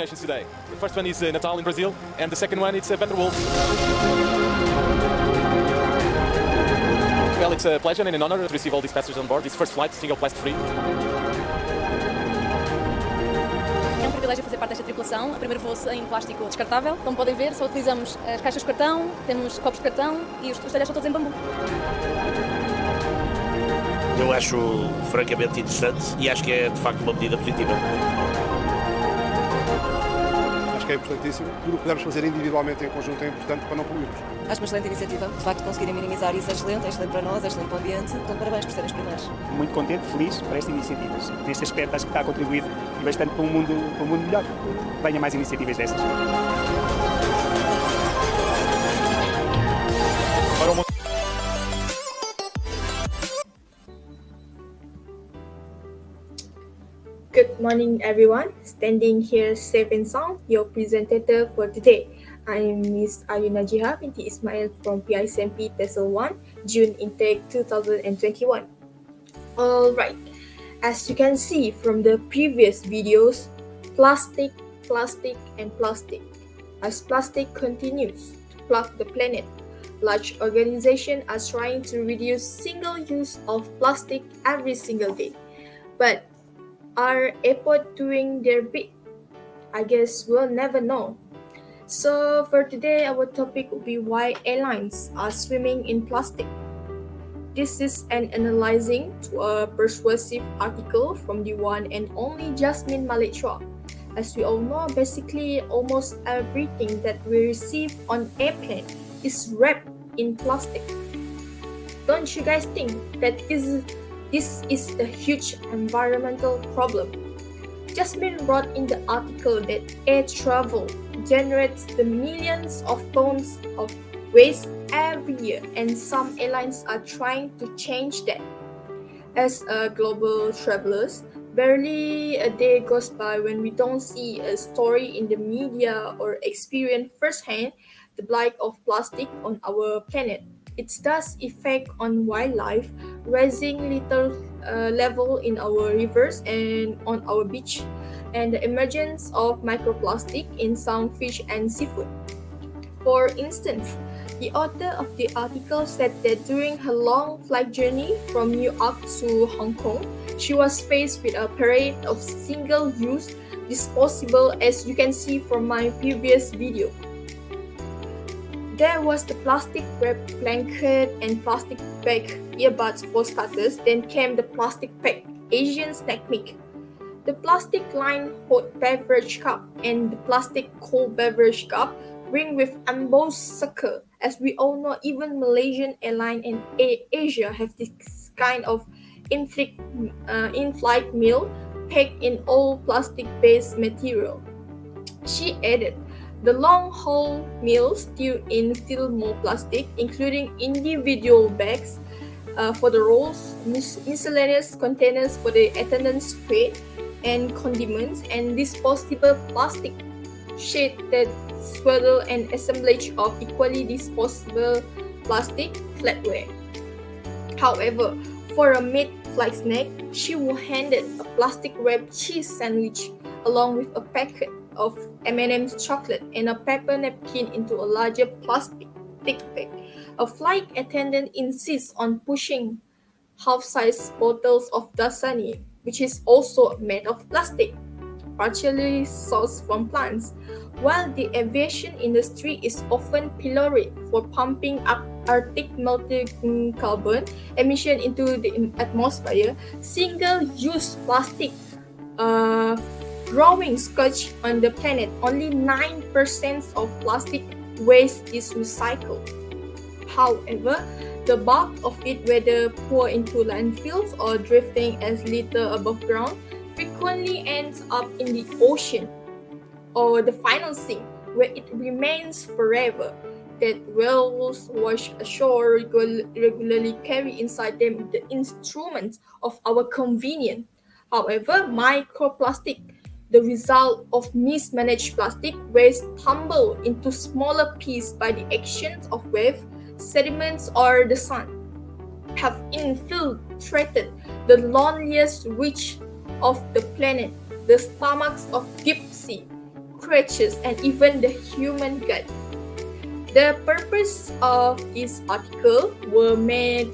destinations today. The first one is Natal in Brazil, and the second one is Better World. Well, it's a pleasure and an honor to receive all these passengers on board. This first flight, single plastic free. É um privilégio fazer parte desta tripulação. O primeiro voo sem plástico descartável. Como podem ver, só utilizamos as caixas de cartão, temos copos de cartão e os talheres são todos em bambu. Eu acho francamente interessante e acho que é de facto uma medida positiva. Acho que é importantíssimo. Tudo o que pudermos fazer individualmente em conjunto é importante para não poluirmos. Acho uma excelente iniciativa. De facto, conseguirem minimizar isso é excelente para nós, é excelente para o ambiente. Então, parabéns por serem os primeiros. Muito contente, feliz para esta iniciativa. Neste aspecto, acho que está a contribuir bastante para um mundo melhor. Venha mais iniciativas destas. Good morning, everyone. Standing here safe and sound, your presenter for today. I'm Miss Najiha, binti Ismail from PICMP TESOL 1, June intake 2021. Alright, as you can see from the previous videos, plastic, and plastic. As plastic continues to plug the planet, large organizations are trying to reduce single use of plastic every single day. But are efforts doing their bit? I guess we'll never know. So for today, our topic will be why airlines are swimming in plastic. This is an analyzing to a persuasive article from the one and only Jasmine Malechwa. As we all know, basically almost everything that we receive on airplane is wrapped in plastic. Don't you guys think that this is a huge environmental problem? Jasmine wrote in the article that air travel generates the millions of tons of waste every year, and some airlines are trying to change that. As global travelers, barely a day goes by when we don't see a story in the media or experience firsthand the blight of plastic on our planet. It does effect on wildlife, raising little level in our rivers and on our beach, and the emergence of microplastic in some fish and seafood. For instance, the author of the article said that during her long flight journey from New York to Hong Kong, she was faced with a parade of single-use disposable, as you can see from my previous video. There was the plastic wrapped blanket and plastic bag earbuds for starters, then came the plastic pack Asian snack meat, the plastic lined hot beverage cup, and the plastic cold beverage cup ring with embossed sucker. As we all know, even Malaysian Airlines and Asia have this kind of in-flight meal packed in all plastic-based material. She added, the long-haul meals still more plastic, including individual bags for the rolls, miscellaneous containers for the attendance plate and condiments, and disposable plastic sheet that swaddle an assemblage of equally disposable plastic flatware. However, for a mid-flight snack, she was handed a plastic-wrapped cheese sandwich along with a packet of M&M's chocolate and a paper napkin into a larger plastic bag. A flight attendant insists on pushing half-size bottles of Dasani, which is also made of plastic, partially sourced from plants. While the aviation industry is often pilloried for pumping up Arctic melting carbon emission into the atmosphere, single-use plastic growing scourge on the planet. Only 9% of plastic waste is recycled. However, the bulk of it, whether poured into landfills or drifting as litter above ground, frequently ends up in the ocean, or the final scene, where it remains forever. That whales wash ashore regularly carry inside them the instruments of our convenience. However, microplastic, the result of mismanaged plastic waste, tumble into smaller pieces by the actions of waves, sediments, or the sun, have infiltrated the loneliest reach of the planet, the stomachs of deep sea, creatures, and even the human gut. The purpose of this article were made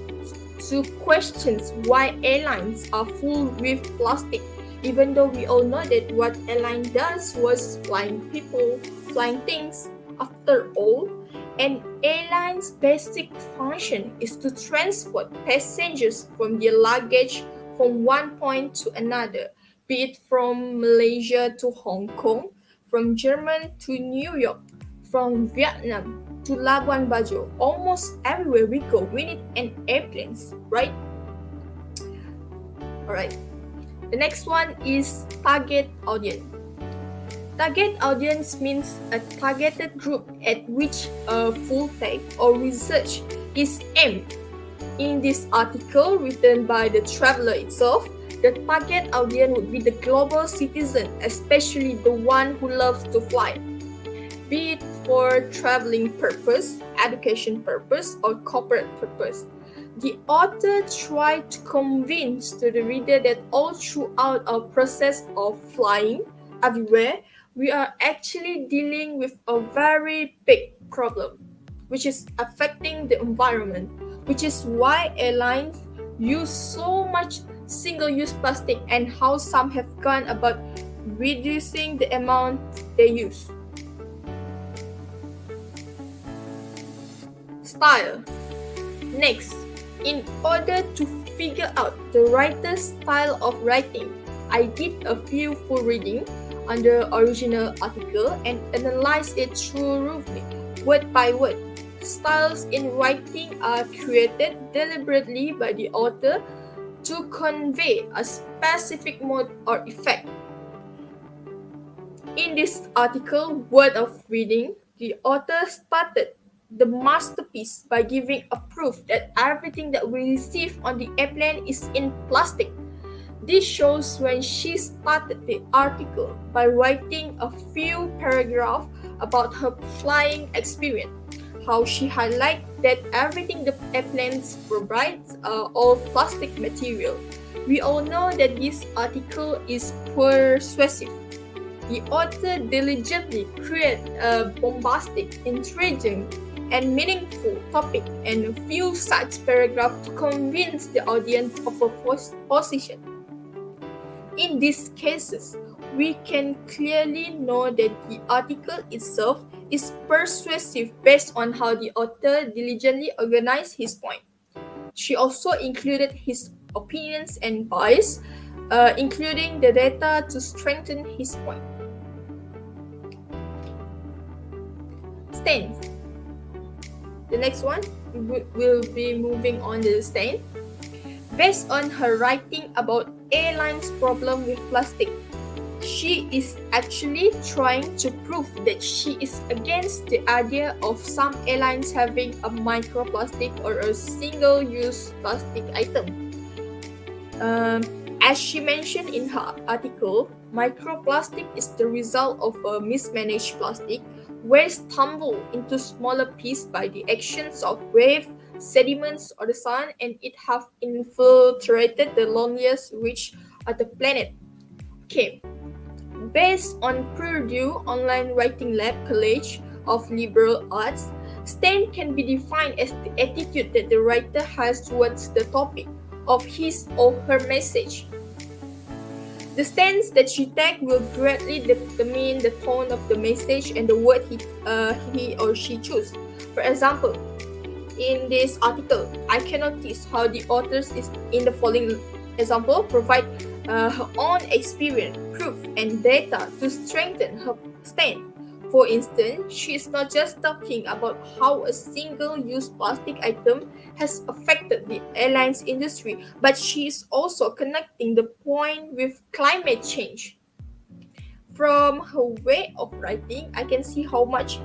to question why airlines are full with plastic, even though we all know that what airline does was flying people, flying things. After all, an airline's basic function is to transport passengers from their luggage from one point to another, be it from Malaysia to Hong Kong, from Germany to New York, from Vietnam to Labuan Bajo. Almost everywhere we go, we need an airplane, right? Alright. The next one is target audience. Target audience means a targeted group at which a full text or research is aimed. In this article written by the traveler itself, the target audience would be the global citizen, especially the one who loves to fly, be it for traveling purpose, education purpose, or corporate purpose. The author tried to convince to the reader that all throughout our process of flying everywhere, we are actually dealing with a very big problem, which is affecting the environment, which is why airlines use so much single-use plastic and how some have gone about reducing the amount they use. Style. Next, in order to figure out the writer's style of writing, I did a few full reading on the original article and analyzed it thoroughly, word by word. Styles in writing are created deliberately by the author to convey a specific mood or effect. In this article, Word of Reading, the author started the masterpiece by giving a proof that everything that we receive on the airplane is in plastic. This shows when she started the article by writing a few paragraphs about her flying experience, how she highlighted that everything the airplanes provides are all plastic material. We all know that this article is persuasive. The author diligently created a bombastic, intriguing, and meaningful topic and a few such paragraphs to convince the audience of her position. In these cases, we can clearly know that the article itself is persuasive based on how the author diligently organized his point. She also included his opinions and bias, including the data to strengthen his point. Stance. The next one, we'll be moving on to the stand. Based on her writing about airlines' problem with plastic, she is actually trying to prove that she is against the idea of some airlines having a microplastic or a single-use plastic item. As she mentioned in her article, microplastic is the result of a mismanaged plastic waste tumbled into smaller pieces by the actions of waves, sediments, or the sun, and it have infiltrated the loneliest reach of the planet. Okay. Based on Purdue Online Writing Lab College of Liberal Arts, stand can be defined as the attitude that the writer has towards the topic of his or her message. The stance that she takes will greatly determine the tone of the message and the word he or she chooses. For example, in this article, I can notice how the authors is in the following example provide her own experience, proof, and data to strengthen her stand. For instance, she is not just talking about how a single-use plastic item has affected the airlines industry, but she is also connecting the point with climate change. From her way of writing, I can see how much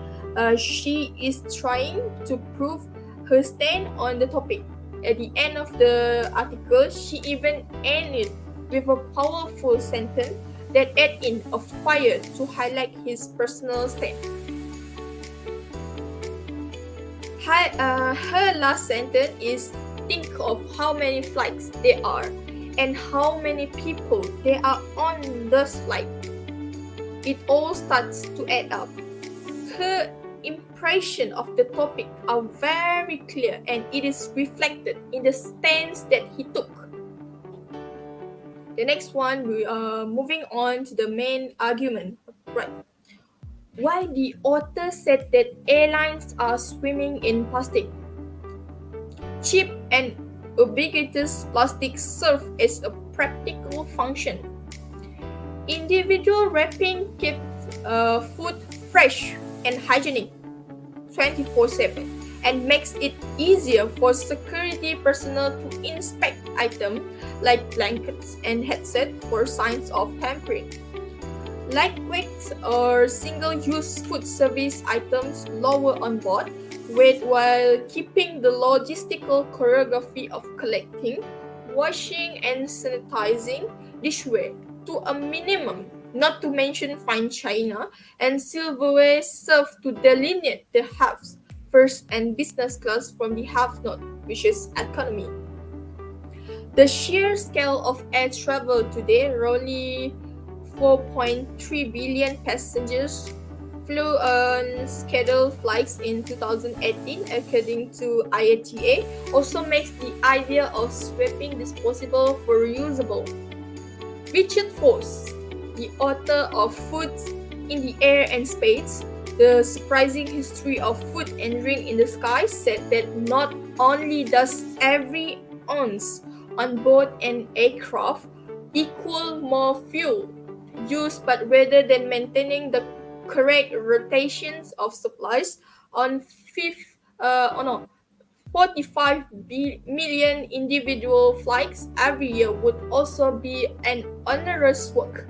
she is trying to prove her stand on the topic. At the end of the article, she even ended with a powerful sentence that add in a fire to highlight his personal stand. Her last sentence is, think of how many flights there are and how many people there are on those flights. it all starts to add up. Her impression of the topic are very clear and it is reflected in the stance that he took. The next one, we are moving on to the main argument. Right. Why the author said that airlines are swimming in plastic. Cheap and ubiquitous plastic serve as a practical function. Individual wrapping keeps food fresh and hygienic 24/7 and makes it easier for security personnel to inspect items like blankets and headsets for signs of tampering. Lightweight or single-use food service items lower on board weight while keeping the logistical choreography of collecting, washing and sanitizing dishware to a minimum, not to mention fine china and silverware served to delineate the haves, first and business class from the have-not, which is economy. The sheer scale of air travel today, roughly 4.3 billion passengers flew on scheduled flights in 2018, according to IATA, also makes the idea of scrapping disposable for reusable. Richard Foss, the author of Food in the Air and Space, The Surprising History of Food and Drink in the Sky, said that not only does every ounce on board an aircraft equal more fuel used, but rather than maintaining the correct rotations of supplies on 45 million individual flights every year would also be an onerous work.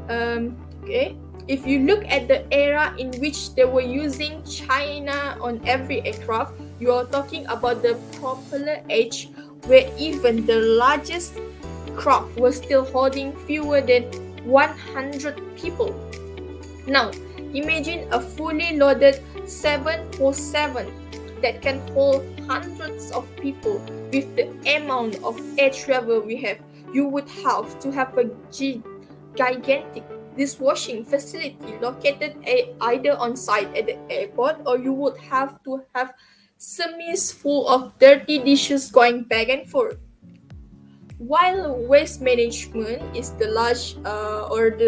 Okay. If you look at the era in which they were using China on every aircraft, you are talking about the propeller age, where even the largest craft was still holding fewer than 100 people. Now, imagine a fully loaded 747 that can hold hundreds of people. With the amount of air travel we have, you would have to have a gigantic dishwashing facility located either on site at the airport, or you would have to have semis full of dirty dishes going back and forth. While waste management is the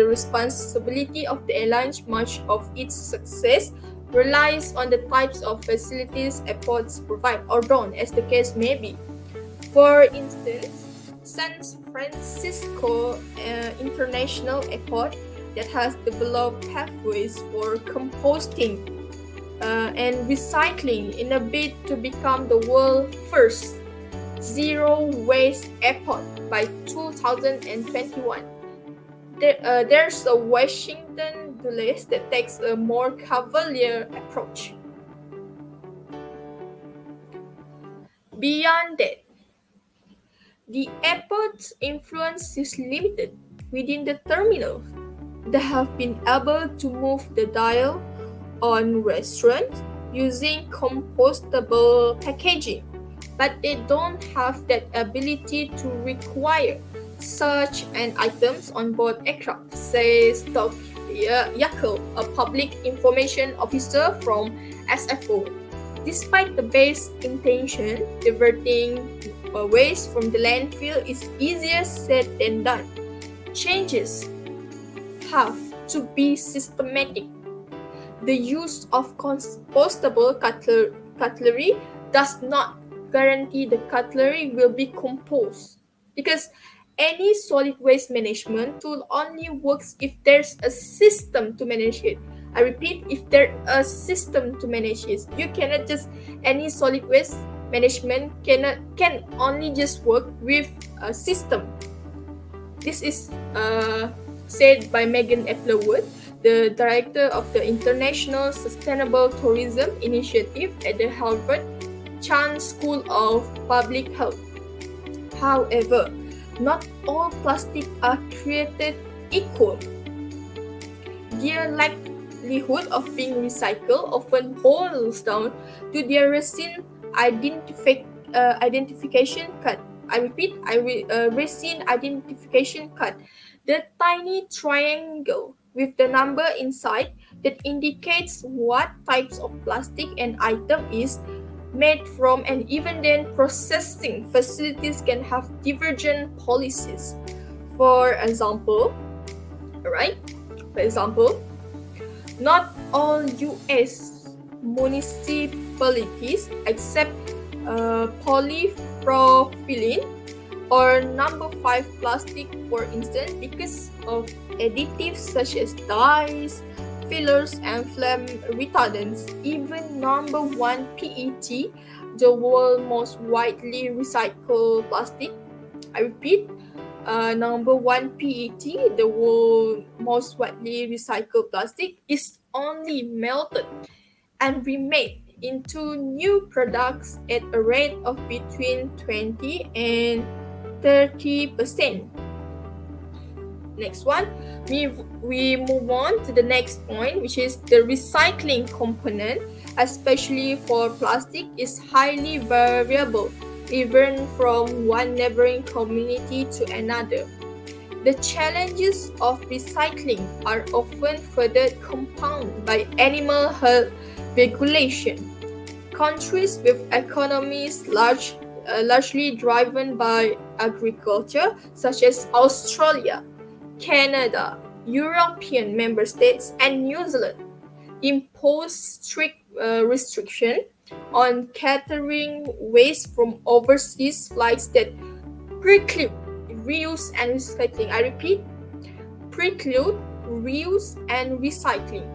responsibility of the airlines, much of its success relies on the types of facilities airports provide, or don't, as the case may be. For instance, San Francisco International Airport that has developed pathways for composting and recycling in a bid to become the world's first zero waste airport by 2021. There's a Washington Dulles that takes a more cavalier approach. Beyond that, the airport's influence is limited within the terminal. They have been able to move the dial on restaurants using compostable packaging, but they don't have that ability to require such an items on board aircraft, says Dr. Yakel, a public information officer from SFO. Despite the best intention, diverting waste from the landfill is easier said than done. Changes have to be systematic. The use of compostable cutlery does not guarantee the cutlery will be composed, because any solid waste management tool only works if there's a system to manage it. I repeat, if there's a system to manage it. You cannot just, any solid waste management can only just work with a system. This is said by Megan Eplerwood, the director of the International Sustainable Tourism Initiative at the Harvard Chan School of Public Health. However, not all plastic are created equal. Their likelihood of being recycled often boils down to their resin identification card. I repeat, resin identification card. The tiny triangle with the number inside that indicates what types of plastic an item is made from, and even then processing facilities can have divergent policies. For example, right? For example, not all US municipalities accept polypropylene or number 5 plastic, for instance, because of additives such as dyes, fillers, and flame retardants. Even number 1 PET, the world's most widely recycled plastic, I repeat, number 1 PET, the world's most widely recycled plastic, is only melted and remade into new products at a rate of between 20 and 30%. Next one, we move on to the next point, which is the recycling component, especially for plastic, is highly variable, even from one neighboring community to another. The challenges of recycling are often further compounded by animal health regulation. Countries with economies largely driven by agriculture, such as Australia, Canada, European member states, and New Zealand, impose strict restriction on catering waste from overseas flights that preclude reuse and recycling. I repeat, preclude reuse and recycling.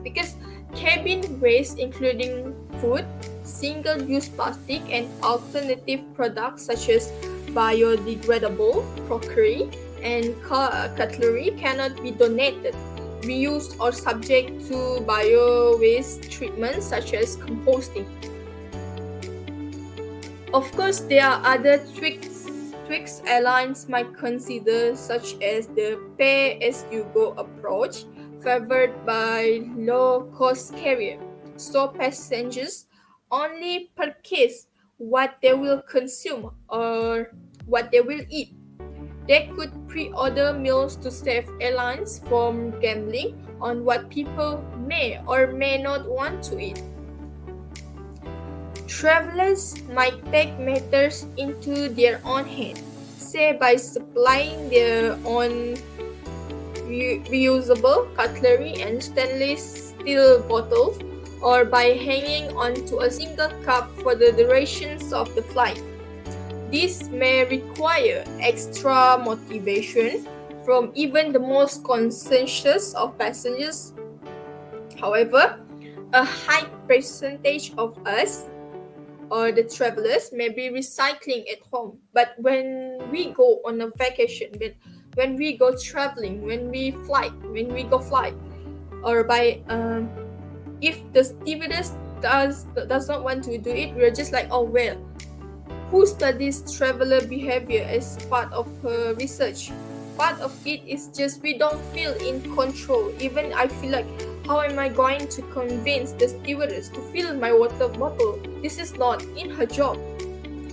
Because cabin waste, including food, single-use plastic, and alternative products such as biodegradable crockery and cutlery, cannot be donated, reused, or subject to bio-waste treatment such as composting. Of course, there are other tweaks airlines might consider, such as the pay-as-you-go approach favored by low-cost carrier, so passengers only purchase what they will consume or what they will eat. They could pre-order meals to save airlines from gambling on what people may or may not want to eat. Travelers might take matters into their own hands, say by supplying their own reusable cutlery and stainless steel bottles, or by hanging onto a single cup for the durations of the flight. This may require extra motivation from even the most conscientious of passengers. However, a high percentage of us or the travelers may be recycling at home, but when we go on a vacation, when we go traveling, when we go flight, or by if the stewardess does not want to do it, we're just like, oh well, who studies traveler behavior as part of her research? Part of it is just we don't feel in control. Even I feel like, how am I going to convince the stewardess to fill my water bottle? This is not in her job.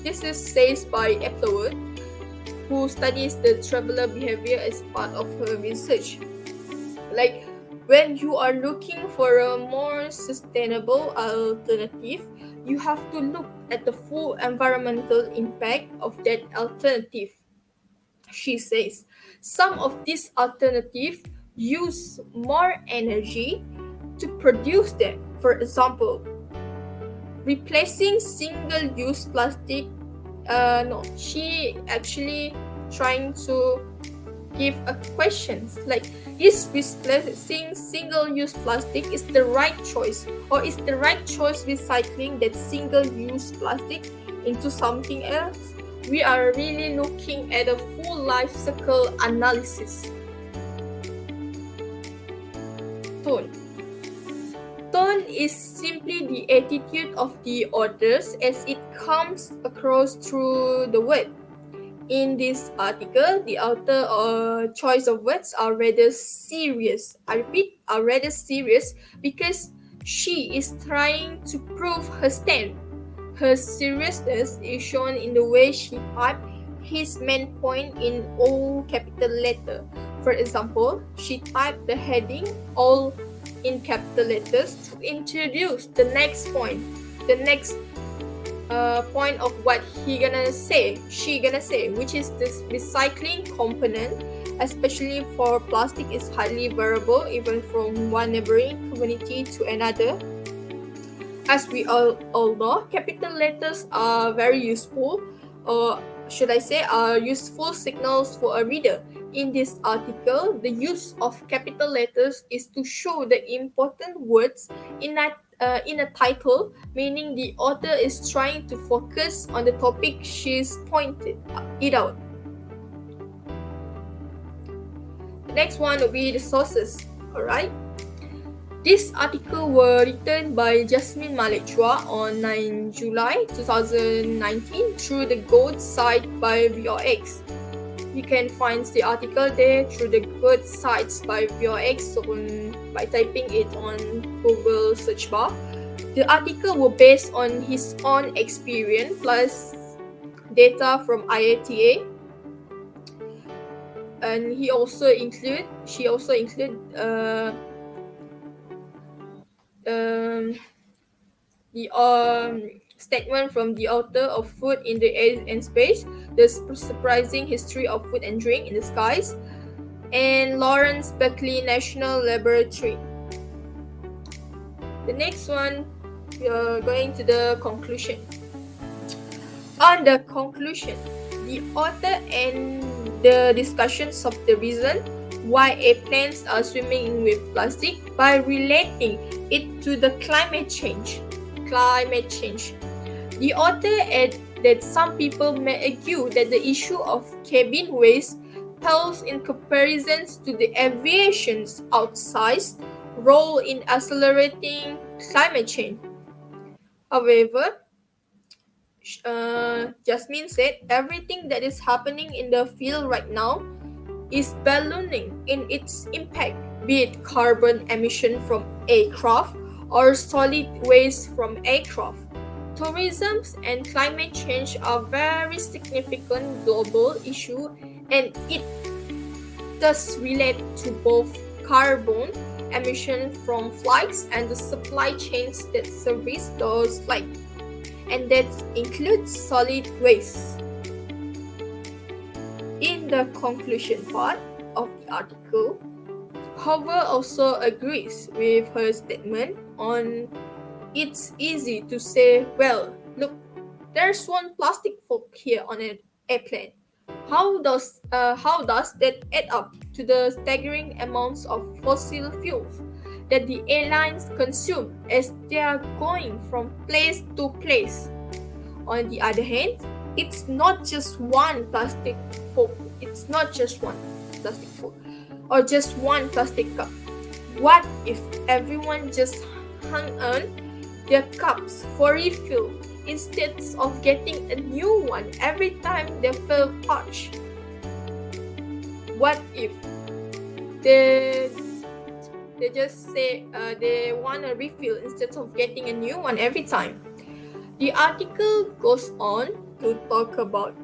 This is said by Applewood, who studies the traveler behavior as part of her research. Like, when you are looking for a more sustainable alternative, you have to look at the full environmental impact of that alternative. She says, some of these alternatives use more energy to produce them. For example, replacing single-use plastic. She actually trying to give a question like, is replacing single-use plastic is the right choice, or is the right choice recycling that single-use plastic into something else? We are really looking at a full life cycle analysis. Tone. Tone is simply the attitude of the authors as it comes across through the word. In this article, the author choice of words are rather serious. I repeat, are rather serious because she is trying to prove her stand. Her seriousness is shown in the way she piped his main point in all capital letter. For example, she typed the heading all in capital letters to introduce the next point, the next point of what she gonna say, which is this recycling component, especially for plastic, is highly variable even from one neighboring community to another. As we all know, capital letters are very useful, or should I say, are useful signals for a reader. In this article, the use of capital letters is to show the important words in a title, meaning the author is trying to focus on the topic she's pointed it out. The next one will be the sources. Alright. This article was written by Jasmine Malik Chua on 9 July 2019 through the Gold site by VOX. You can find the article there through the Gold sites by VOX by typing it on Google search bar. The article was based on his own experience plus data from IATA, and she also include the statement from the author of Food in the Air and Space, The Surprising History of Food and Drink in the Skies, and Lawrence Berkeley National Laboratory. The next one, we are going to the conclusion. On the conclusion, the author and the discussions of the reason why airplanes are swimming with plastic by relating it to the climate change. The author adds that some people may argue that the issue of cabin waste pales in comparisons to the aviation's outsized role in accelerating climate change. However, Jasmine said everything that is happening in the field right now is ballooning in its impact, be it carbon emission from aircraft or solid waste from aircraft. Tourism and climate change are very significant global issue, and it does relate to both carbon emission from flights and the supply chains that service those flights, and that includes solid waste. In the conclusion part of the article, Hoover also agrees with her statement on it's easy to say, well, look, there's one plastic fork here on an airplane. How does that add up to the staggering amounts of fossil fuels that the airlines consume as they are going from place to place? On the other hand, it's not just one plastic fork. It's not just one plastic fork or just one plastic cup. What if everyone just hung on their cups for refill instead of getting a new one every time they feel parched? What if they just say they want a refill instead of getting a new one every time? The article goes on to talk about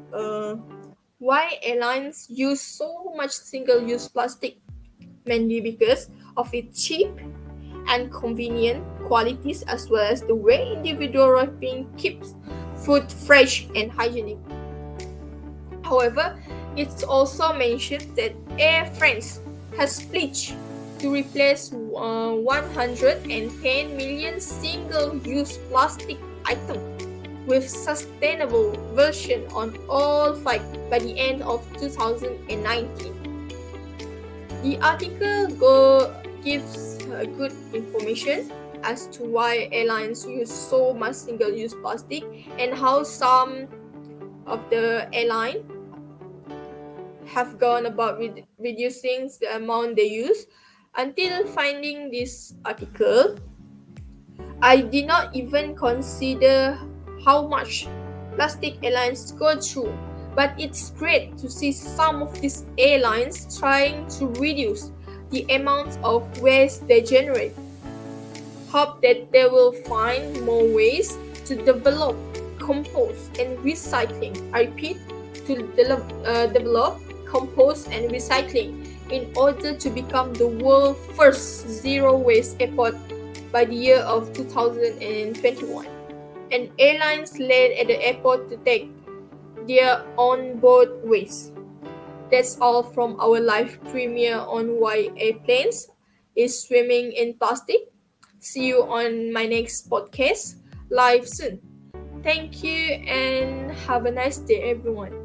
why airlines use so much single-use plastic, mainly because of its cheap and convenient qualities, as well as the way individual wrapping keeps food fresh and hygienic. However, it's also mentioned that Air France has pledged to replace 110 million single-use plastic items with sustainable version on all flights by the end of 2019. The article gives good information as to why airlines use so much single-use plastic and how some of the airlines have gone about reducing the amount they use. Until finding this article, I did not even consider how much plastic airlines go through, but it's great to see some of these airlines trying to reduce the amount of waste they generate. Hope that they will find more ways to develop, compost, and recycling. I repeat, to develop, compost, and recycling in order to become the world's first zero waste airport by the year of 2021. And airlines land at the airport to take their on-board waste. That's all from our live premiere on why airplanes is swimming in plastic. See you on my next podcast live soon. Thank you and have a nice day, everyone.